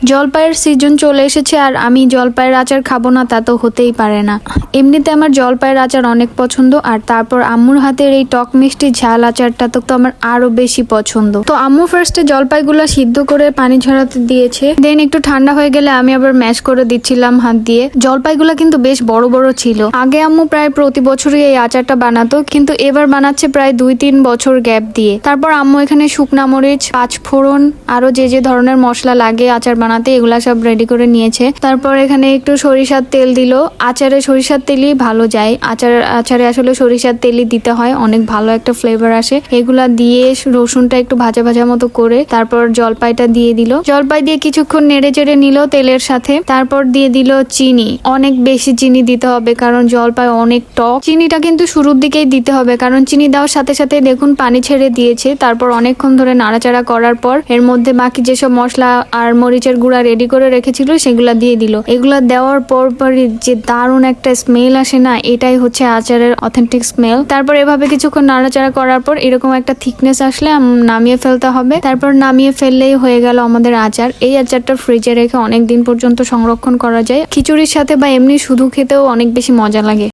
জলপাইয়ের সিজন চলে এসেছে আর আমি জলপাইয়ের আচার খাবো না তা তো হতেই পারে না। এমনিতে আমার জলপাইয়ের আচার অনেক পছন্দ, আর তারপর আম্মুর হাতের এই টক মিষ্টি ঝাল আচারটা তো আমার আরো বেশি পছন্দ। তো আম্মু ফার্স্টে জলপাইগুলো সিদ্ধ করে পানি ঝরাতে দিয়েছে, দেন একটু ঠান্ডা হয়ে গেলে আমি আবার ম্যাশ করে দিচ্ছিলাম হাত দিয়ে। জলপাইগুলো কিন্তু বেশ বড় বড় ছিল। আগে আম্মু প্রায় প্রতি বছরই এই আচারটা বানাতো, কিন্তু এবার বানাচ্ছে প্রায় 2-3 বছর গ্যাপ দিয়ে। তারপর আম্মু এখানে শুকনা মরিচ, পাঁচফোড়ন, আরো যে যে ধরনের মশলা লাগে আচার বানাতে এগুলা সব রেডি করে নিয়েছে। তারপর এখানে একটু সরিষার তেল দিল। আচারে সরিষার তেলই ভালো যায়, আচারে আসলে সরিষার তেলই দিতে হয়, অনেক ভালো একটা ফ্লেভার আসে। এগুলা দিয়ে রসুনটা একটু ভাজা ভাজা মতো করে তারপর জলপাইটা দিয়ে দিল। জলপাই দিয়ে কিছুক্ষণ নেড়ে চেড়ে নিল তেলের সাথে। তারপর দিয়ে দিল চিনি, অনেক বেশি চিনি দিতে হবে কারণ জলপাই অনেক টক। চিনিটা কিন্তু শুরুর দিকেই দিতে হবে কারণ চিনি দেওয়ার সাথে সাথে দেখুন পানি ছেড়ে দিয়েছে। তারপর অনেকক্ষণ ধরে নাড়াচাড়া করার পর এর মধ্যে বাকি যেসব মশলা আর মরিচের গুঁড়া রেডি করে রেখেছিল সেগুলা দিয়ে দিল। এগুলা দেওয়ার পরই যে দারুণ একটা স্মেল আসে না, এটাই হচ্ছে আচারের অথেন্টিক স্মেল। তারপর এভাবে কিছুক্ষণ নাড়াচাড়া করার পর এরকম একটা থিকনেস আসলে নামিয়ে ফেলতে হবে। তারপর নামিয়ে ফেললেই হয়ে গেল আমাদের আচার। এই আচারটা ফ্রিজে রেখে অনেক দিন পর্যন্ত সংরক্ষণ করা যায়, খিচুড়ির সাথে বা এমনি শুধু খেতেও অনেক বেশি মজা লাগে।